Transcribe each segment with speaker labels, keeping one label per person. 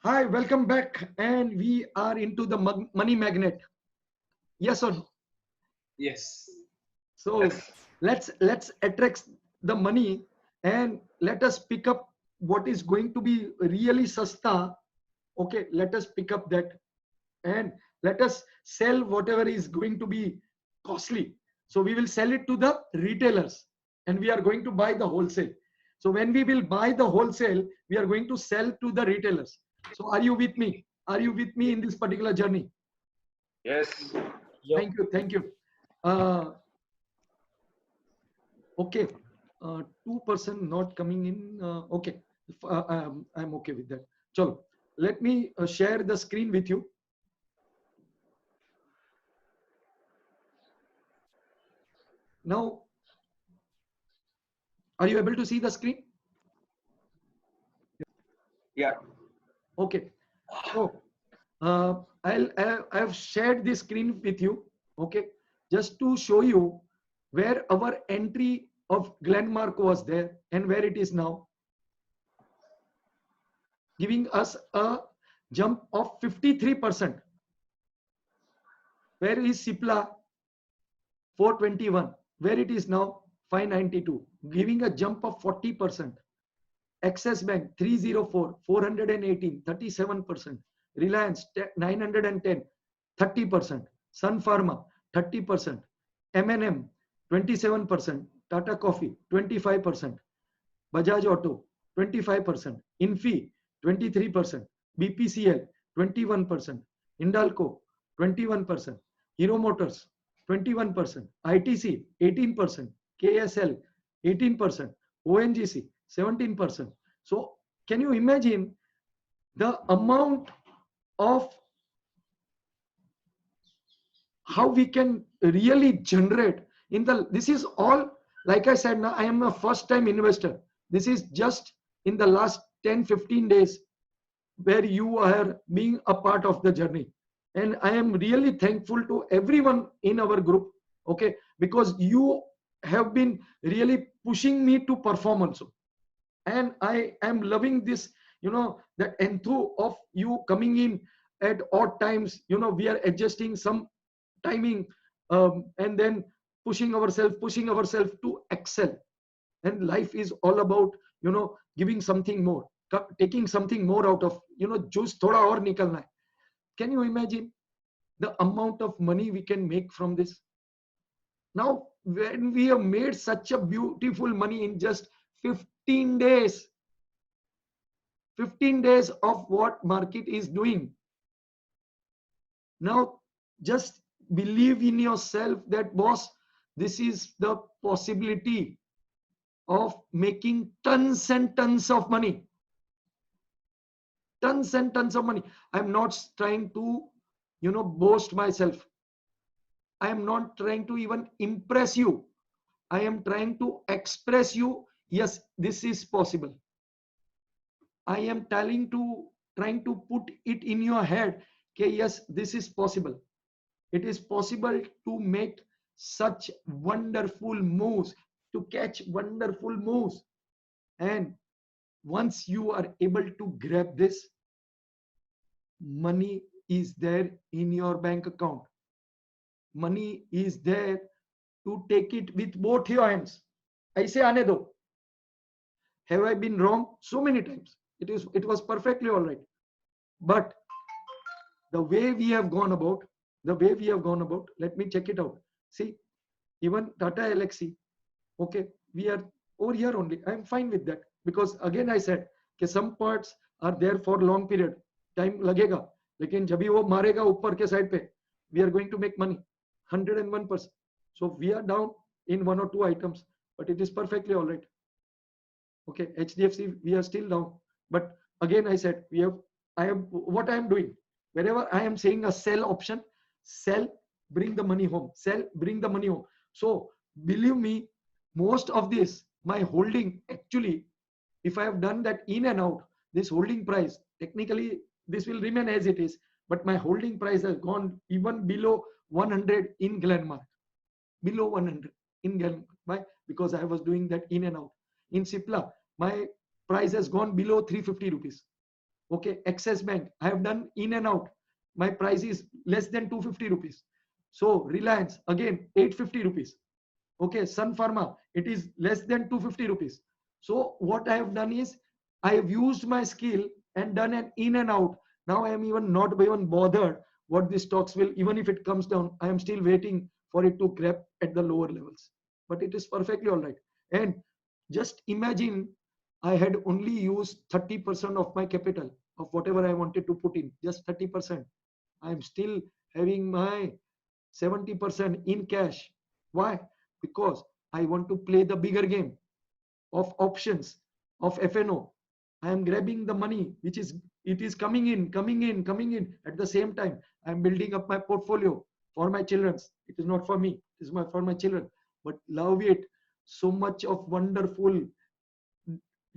Speaker 1: Hi, welcome back. And we are into the money magnet. Yes or no?
Speaker 2: Yes.
Speaker 1: So let's attract the money and let us pick up what is going to be really sasta. Okay, let us pick up that and let us sell whatever is going to be costly. So we will sell it to the retailers and we are going to buy the wholesale. So when we will buy the wholesale, we are going to sell to the retailers. So are you with me? Are you with me in this particular journey?
Speaker 2: Yes.
Speaker 3: Yep.
Speaker 1: Thank you. Thank you. Uh, okay. 2% not coming in. Okay. I'm okay with that. Chalo. Let me share the screen with you. Now, are you able to see the screen?
Speaker 2: Yeah.
Speaker 1: Okay. So I've shared this screen with you. Okay. Just to show you where our entry of Glenmark was there and where it is now, giving us a jump of 53%. Where is Cipla? 421. Where it is now? 592. Giving a jump of 40%. Axis Bank 304, 418, 37%. Reliance 910, 30%. Sun Pharma 30%. M&M 27%. Tata Coffee 25%. Bajaj Auto 25%. Infi 23%. BPCL 21%. Hindalco 21%. Hero Motors 21%. ITC 18%. KSL 18%. ONGC 17%. So can you imagine the amount of how we can really generate in the, this is all, like I said, now I am a first time investor. This is just in the last 10-15 days where you are being a part of the journey, and I am really thankful to everyone in our group. Okay, because you have been really pushing me to perform also, and I am loving this, that enthu of you coming in at odd times. We are adjusting some timing, and then pushing ourselves to excel. And life is all about giving something more, taking something more out of, juice thoda aur nikalna hai. Can you imagine the amount of money we can make from this? Now when we have made such a beautiful money in just 15 days, 15 days of what market is doing. Now just believe in yourself that, boss, this is the possibility of making tons and tons of money. Tons and tons of money. I'm not trying to, boast myself. I am not trying to even impress you. I am trying to express you, yes, this is possible. I am trying to put it in your head, okay, yes, this is possible. It is possible to make such wonderful moves, to catch wonderful moves. And once you are able to grab this, money is there in your bank account. Money is there to take it with both your hands. Aise aane do. Have I been wrong? So many times. It was perfectly all right. But the way we have gone about, let me check it out. See, even Tata Elxsi, okay, we are over here only. I'm fine with that, because again I said कि some parts are there for long period, time लगेगा, लेकिन जब भी वो मारेगा ऊपर के side पे, we are going to make money 101%. So we are down in one or two items, but it is perfectly all right. Okay, HDFC we are still down, but again I said what I am doing, wherever I am saying a sell option, sell, bring the money home, sell, bring the money home. So believe me, most of this, my holding, actually, if I have done that in and out, this holding price, technically this will remain as it is, but my holding price has gone even below 100 in Glenmark, below 100 in Glenmark. Why? Because I was doing that in and out. In Cipla, my price has gone below 350 rupees. Okay, Access Bank, I have done in and out. My price is less than 250 rupees. So Reliance, again, 850 rupees. Okay, Sun Pharma, it is less than 250 rupees. So what I have done is, I have used my skill and done an in and out. Now I am even not even bothered what the stocks will, even if it comes down, I am still waiting for it to grab at the lower levels. But it is perfectly all right. And just imagine, I had only used 30% of my capital of whatever I wanted to put in, just 30%. I am still having my 70% in cash. Why? Because I want to play the bigger game of options, of FNO. I am grabbing the money, which is, it is coming in, coming in, coming in. At the same time, I am building up my portfolio for my children. It is not for me, it is for my children. But love it, so much of wonderful,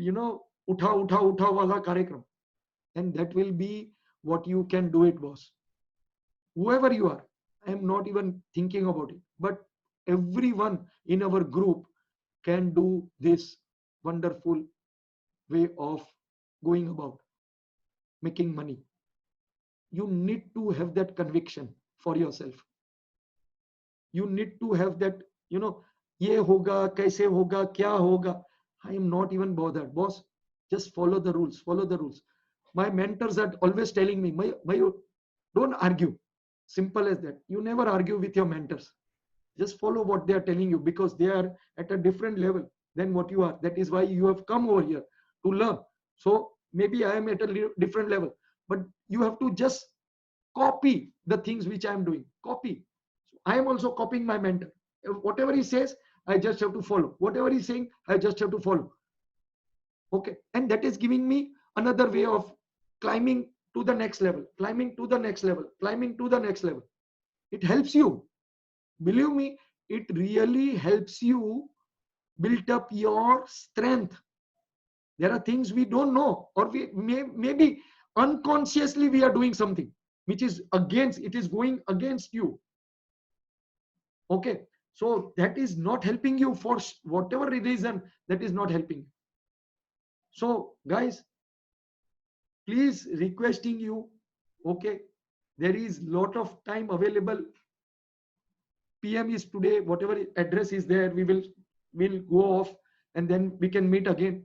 Speaker 1: utha utha utha wala karyakram. And that will be what you can do it, boss. Whoever you are, I am not even thinking about it. But everyone in our group can do this wonderful way of going about making money. You need to have that conviction for yourself. You need to have that, ye hoga, kaise hoga, kya hoga. I am not even bothered, boss. Just follow the rules, follow the rules. My mentors are always telling me, don't argue. Simple as that. You never argue with your mentors. Just follow what they are telling you, because they are at a different level than what you are. That is why you have come over here to learn. So maybe I am at a different level, but you have to just copy the things which I am doing. Copy. So I am also copying my mentor. Whatever he says, I just have to follow. Whatever he's saying, I just have to follow. Okay. And that is giving me another way of climbing to the next level, climbing to the next level, climbing to the next level. It helps you. Believe me, it really helps you build up your strength. There are things we don't know, or we maybe unconsciously we are doing something which is against, it is going against you. Okay, so that is not helping you for whatever reason, that is not helping you. So guys, please requesting you, okay, there is lot of time available. PM is today, whatever address is there, we'll go off and then we can meet again.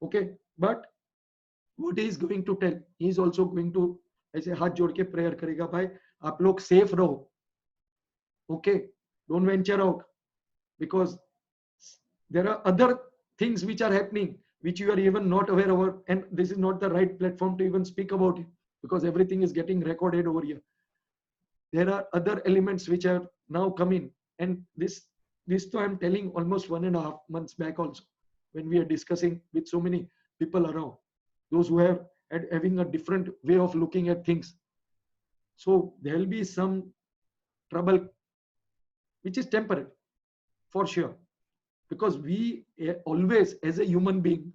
Speaker 1: Okay, but what he is going to tell, he is also going to ऐसे हाथ जोड़ के prayer करेगा, भाई आप लोग safe रहो. Okay, don't venture out, because there are other things which are happening which you are even not aware of, and this is not the right platform to even speak about it, because everything is getting recorded over here. There are other elements which are now coming, and this too I'm telling almost 1.5 months back also, when we are discussing with so many people around, those who are having a different way of looking at things. So there will be some trouble which is temporary for sure, because we always as a human being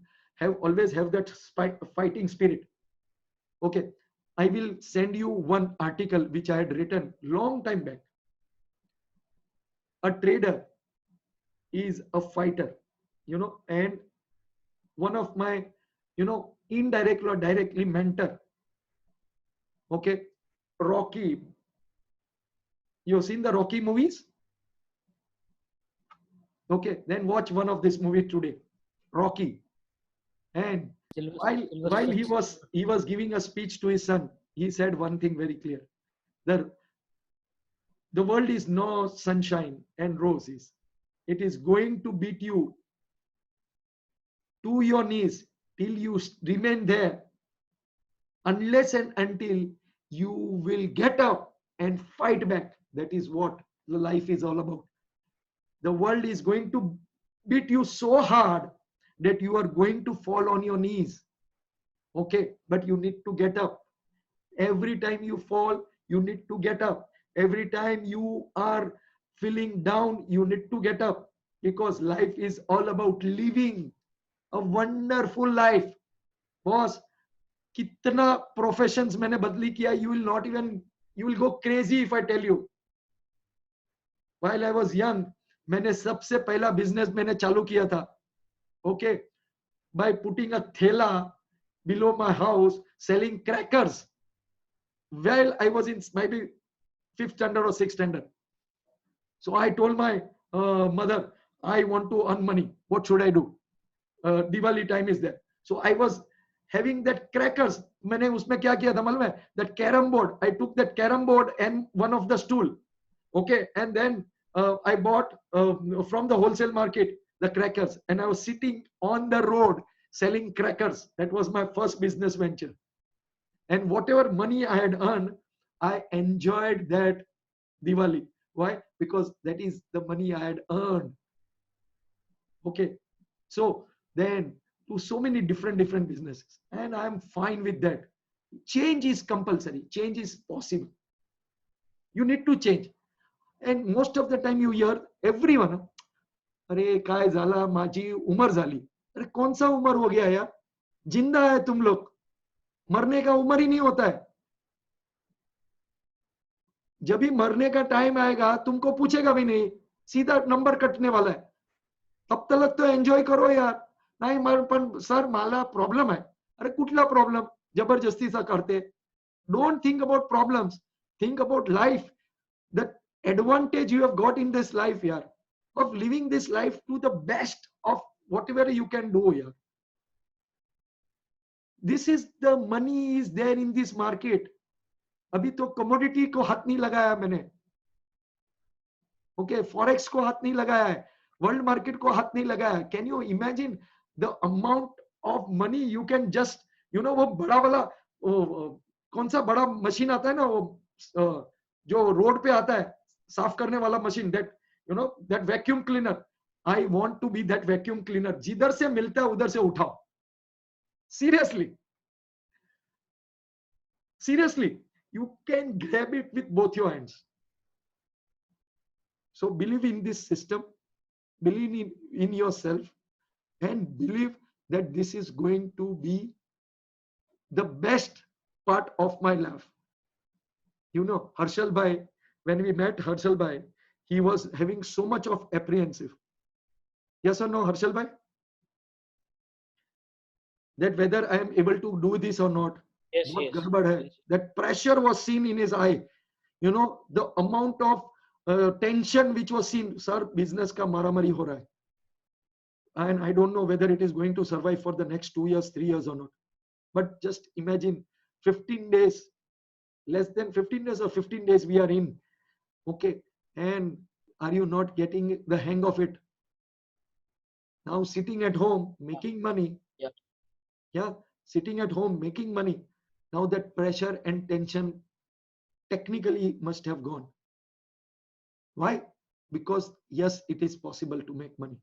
Speaker 1: always have that fighting spirit. Okay, I will send you one article which I had written long time back. A trader is a fighter, and one of my, indirectly or directly mentor. Okay, Rocky. You've seen the Rocky movies? Okay, then watch one of this movie today, Rocky. And while he was giving a speech to his son, he said one thing very clear: the world is no sunshine and roses. It is going to beat you to your knees till you remain there, unless and until you will get up and fight back. That is what the life is all about. The world is going to beat you so hard that you are going to fall on your knees. Okay, but you need to get up. Every time you fall, you need to get up. Every time you are feeling down, you need to get up, because life is all about living a wonderful life. Boss, कितना professions मैंने बदली किया, you will go crazy if I tell you. While I was young, मैंने सबसे पहला business मैंने चालू किया था, okay, by putting a thela below my house selling crackers. Well, I was in maybe 5th standard or 6th standard. So I told my mother, I want to earn money. What should I do? Diwali time is there. So I was having that crackers. मैंने उसमें क्या किया था मालूम है? That carom board. I took that carom board and one of the stool. Okay, and then I bought from the wholesale market the crackers, and I was sitting on the road selling crackers. That was my first business venture. And whatever money I had earned, I enjoyed that Diwali. Why? Because that is the money I had earned. Okay, so then to so many different businesses, and I'm fine with that. Change is compulsory. Change is possible. You need to change. And most of the time you hear everyone, अरे काय झाला माझी उमर झाली. अरे कौन सा उमर हो गया यार? जिंदा है तुम लोग, मरने का उम्र ही नहीं होता है. जब भी मरने का टाइम आएगा तुमको पूछेगा भी नहीं, सीधा नंबर कटने वाला है. तब तक तो एंजॉय करो यार. नाही पण सर मला प्रॉब्लेम आहे. अरे कुठला प्रॉब्लेम? जबरदस्तीचा करते. Don't think about problems. Think about life. The advantage you have got in this life here, of living this life to the best of whatever you can do here. This is the money is there in this market. अभी तो commodity को हाथ नहीं लगाया मैंने. Okay, forex को हाथ नहीं लगाया है. World market को हाथ नहीं लगाया है. Can you imagine the amount of money you can just, you know, वो बड़ा वाला कौन सा बड़ा मशीन आता है ना, वो जो रोड पे आता है साफ करने वाला machine, that you know, that vacuum cleaner. I want to be that vacuum cleaner. जिधर से मिलता है उधर से उठाओ. Seriously, you can grab it with both your hands. So believe in this system, believe in yourself, and believe that this is going to be the best part of my life. You know, Harshal Bhai, when we met Harshal Bhai, he was having so much of apprehensive. Yes or no, Harshal Bhai? That whether I am able to do this or not.
Speaker 3: Yes,
Speaker 1: What
Speaker 3: yes.
Speaker 1: garbad hai. That pressure was seen in his eye. You know, the amount of tension which was seen. Sir, business ka maramari ho raha hai. And I don't know whether it is going to survive for the next 2 years, 3 years or not. But just imagine 15 days, less than 15 days or 15 days we are in. Okay. And are you not getting the hang of it? Now sitting at home, making money. Yeah. Sitting at home, making money. Now that pressure and tension technically must have gone. Why? Because yes, it is possible to make money.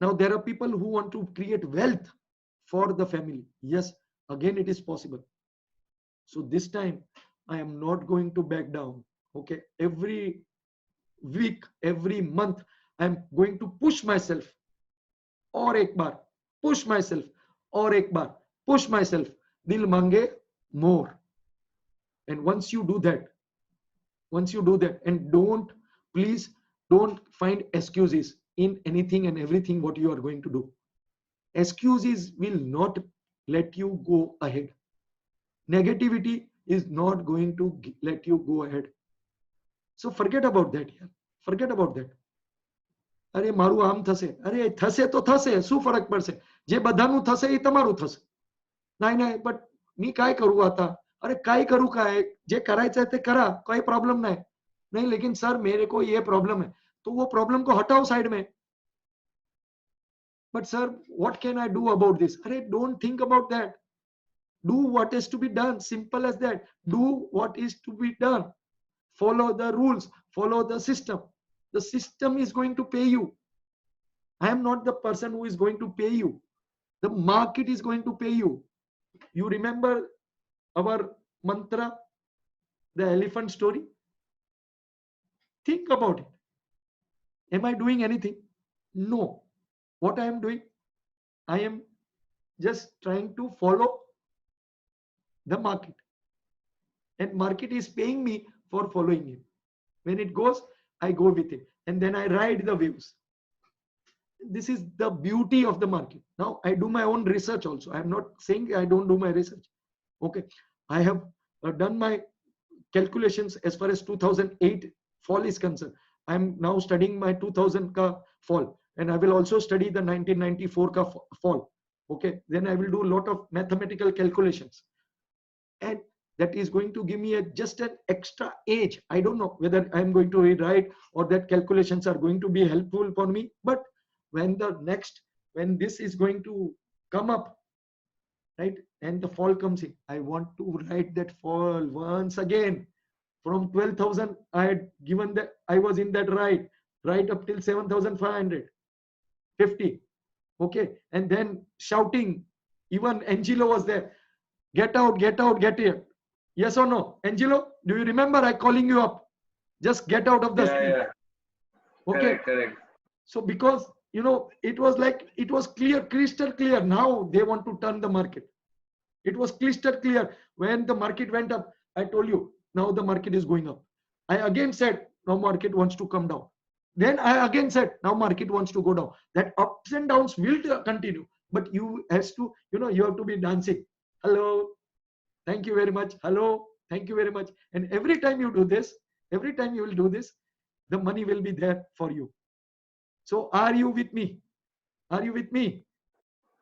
Speaker 1: Now there are people who want to create wealth for the family. Yes, again it is possible. So this time I am not going to back down. Okay, every week, every month I am going to push myself. और एक बार push myself. और एक बार push myself. Dil mange more. And once you do that, and please don't find excuses in anything and everything what you are going to do. Excuses will not let you go ahead. Negativity is not going to let you go ahead. So forget about that. Forget about that. અરે મારું આમ થશે. અરે થશે તો થશે, શું ફરક પડશે? જે બધાનું થશે એ તમારું થશે. નહીં, but मी काय करू आता? अरे काय करू काय? जे करायचं ते करा, कोई प्रॉब्लम नहीं. नहीं, लेकिन सर मेरे को ये प्रॉब्लम है. तो वो प्रॉब्लम को हटाओ साइड में. But sir, what can I do about this? अरे don't think about that. Do what is to be done. Simple as that. Do what is to be done. Follow the rules. Follow the system. The system is going to pay you. I am not the person who is going to pay you. The market is going to pay you. You remember our mantra, the elephant story? Think about it. Am I doing anything? No. What I am doing? I am just trying to follow the market. And market is paying me for following him. When it goes, I go with it. And then I ride the waves. this is the beauty of the market. Now I do my own research also. I'm not saying I don't do my research. Okay, I have done my calculations as far as 2008 fall is concerned. I'm now studying my 2000 ka fall, and I will also study the 1994 ka fall. Okay, then I will do a lot of mathematical calculations, and that is going to give me just an extra age. I don't know whether I'm going to read right or that calculations are going to be helpful for me. But when this is going to come up, right, and the fall comes in, I want to write that fall once again. From 12,000, I had given that I was in that right up till 7,550. Okay, and then shouting. Even Angelo was there. Get out, get out, get here. Yes or no? Angelo, do you remember I calling you up? Just get out of the
Speaker 2: Yeah,
Speaker 1: seat.
Speaker 2: yeah.
Speaker 1: Okay.
Speaker 2: Correct, correct.
Speaker 1: So because, it was like, it was clear, crystal clear. Now they want to turn the market. It was crystal clear. When the market went up, I told you, now the market is going up. I again said, now market wants to come down. Then I again said, now market wants to go down. That ups and downs will continue. But you have to be dancing. Hello, thank you very much. Hello, thank you very much. And every time you do this, every time you will do this, the money will be there for you. So are you with me? Are you with me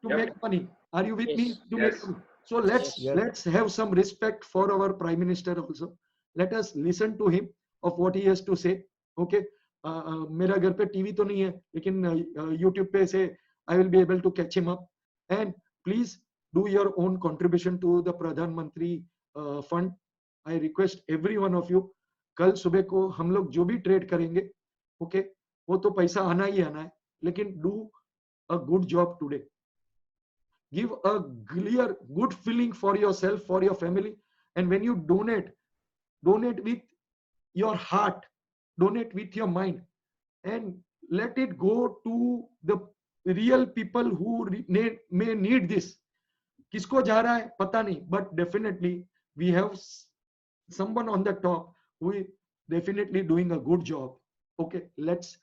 Speaker 1: to
Speaker 2: Yep.
Speaker 1: make money? Are you with me
Speaker 3: Yes.
Speaker 1: to make
Speaker 2: Yes.
Speaker 1: money? So let's
Speaker 3: Yes.
Speaker 1: let's have some respect for our prime minister also. Let us listen to him of what he has to say. Okay. मेरा घर पे TV तो नहीं है, लेकिन YouTube पे से I will be able to catch him up. And please do your own contribution to the Pradhan Mantri fund. I request every one of you. कल सुबह को हम लोग जो भी ट्रेड करेंगे, ओके, वो तो पैसा आना ही आना है, लेकिन do a good job today. Give a clear, good feeling for yourself, for your family. And when you donate with your heart, donate with your mind, and let it go to the real people who may need this. किसको जा रहा है पता नहीं, but definitely we have someone on the top who is definitely doing a good job. Okay, let's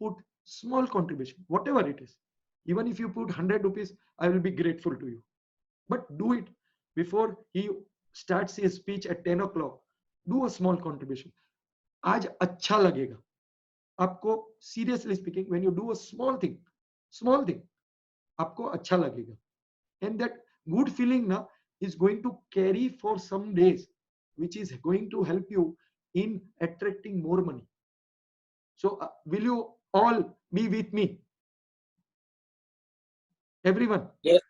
Speaker 1: put small contribution, whatever it is. Even if you put 100 rupees, I will be grateful to you. But do it before he starts his speech at 10 o'clock. Do a small contribution. आज अच्छा लगेगा आपको. Seriously speaking, when you do a small thing, आपको अच्छा लगेगा. And that good feeling na is going to carry for some days, which is going to help you in attracting more money. So will you all be with me? Everyone.
Speaker 3: Yes.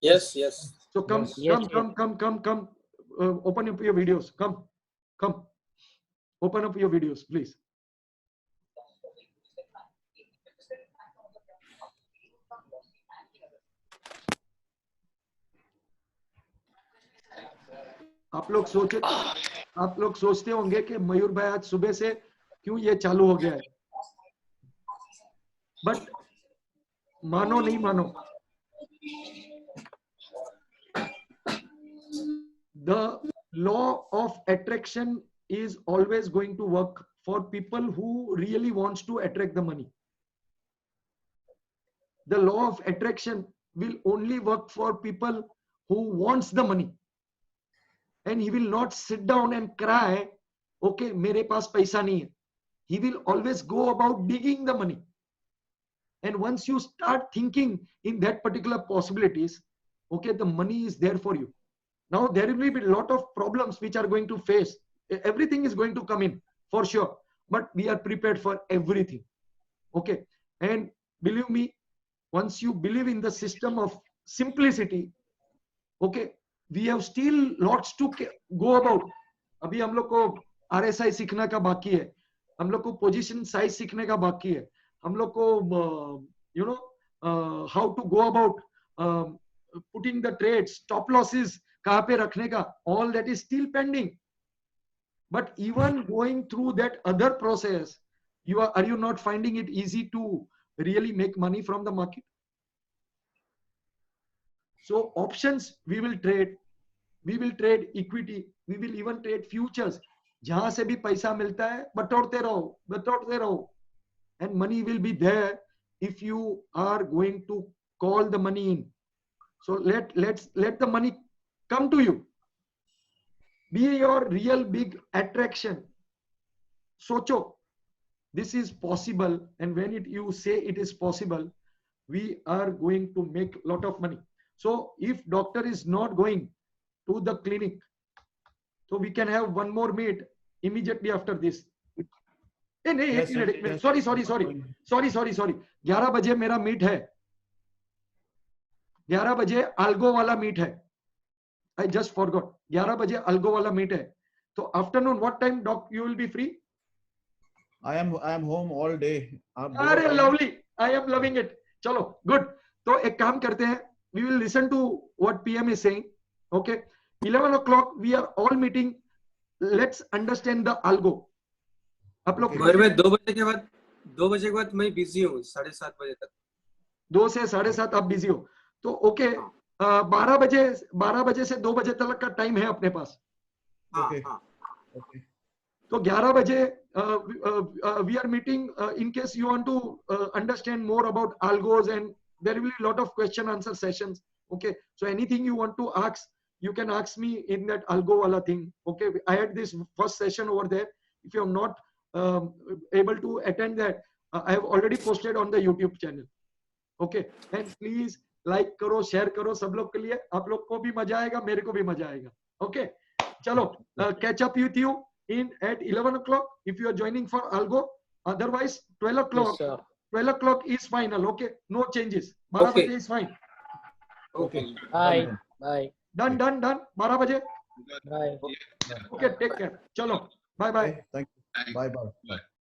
Speaker 3: Yes. Yes.
Speaker 1: So come,
Speaker 3: Yes.
Speaker 1: come. Open up your videos. Come. Open up your videos, please. आप लोग सोचते होंगे कि मयूर भाई आज सुबह से क्यों ये चालू हो गया है, बट मानो नहीं मानो, the law of attraction is always going to work for people who really wants to attract the money. The law of attraction will only work for people who wants the money. And he will not sit down and cry, okay, मेरे पास पैसा नहीं है. He will always go about digging the money. And once you start thinking in that particular possibilities, okay, the money is there for you. Now there will be a lot of problems which are going to face. Everything is going to come in for sure, but we are prepared for everything. Okay, and believe me, once you believe in the system of simplicity, okay, we have still lots to go about. अभी हम लोग को RSI सीखने का बाकी है, हम लोग को पोजीशन साइज सीखने का बाकी है, हम लोग को how to go about putting the trades, stop losses कहाँ पे रखने का, all that is still pending. But even going through that other process, are you not finding it easy to really make money from the market? So options we will trade equity, we will even trade futures. जहां से भी पैसा मिलता है बटोरते रहो, and money will be there if you are going to call the money in. So let the money come to you. Be your real big attraction. Socho, this is possible, and when you say it is possible, we are going to make a lot of money. So if doctor is not going to the clinic, so we can have one more meet immediately after this. नहीं,
Speaker 4: Yes,
Speaker 1: एक minute,
Speaker 4: yes.
Speaker 1: sorry 11 बजे मेरा meet है, 11 बजे algo वाला meet है. I just forgot. 11 बजे algo वाला मीट है. तो afternoon what time doc you will be free?
Speaker 4: I am home all day.
Speaker 1: अरे lovely, I am loving it. चलो good. तो एक काम करते हैं, we will listen to what PM is saying. Okay, 11 o'clock we are all meeting. Let's understand the algo. आप लोग
Speaker 3: मगर मैं 2 बजे के बाद मैं बिजी हूँ 7:30 बजे तक.
Speaker 1: 2 से 7:30 आप बिजी हो, तो ओके 12 बजे से 2 बजे तक का टाइम है अपने पास.
Speaker 4: Okay.
Speaker 3: हाँ.
Speaker 4: Okay.
Speaker 1: तो 11 बजे we are meeting in case you want to understand more about algos, and there will be a lot of question answer sessions. Okay, so anything you want to ask, you can ask me in that algo wala thing. Okay, I had this first session over there. If you are not able to attend that, I have already posted on the YouTube channel. Okay, and please like करो, share करो सब लोग के लिए. आप लोग को भी मजा आएगा, मेरे को भी मजा आएगा. Okay, चलो catch up with you in at 11 o'clock if you are joining for algo. Otherwise 12 o'clock.
Speaker 3: Yes, sir.
Speaker 1: 12 o'clock is final. Okay, no changes. 12
Speaker 3: Okay.
Speaker 1: बजे is fine.
Speaker 3: Okay.
Speaker 5: Bye. Bye.
Speaker 1: Done. 12 बजे.
Speaker 5: Bye.
Speaker 1: Okay, take care. चलो, bye bye.
Speaker 4: Okay, thank you. Bye.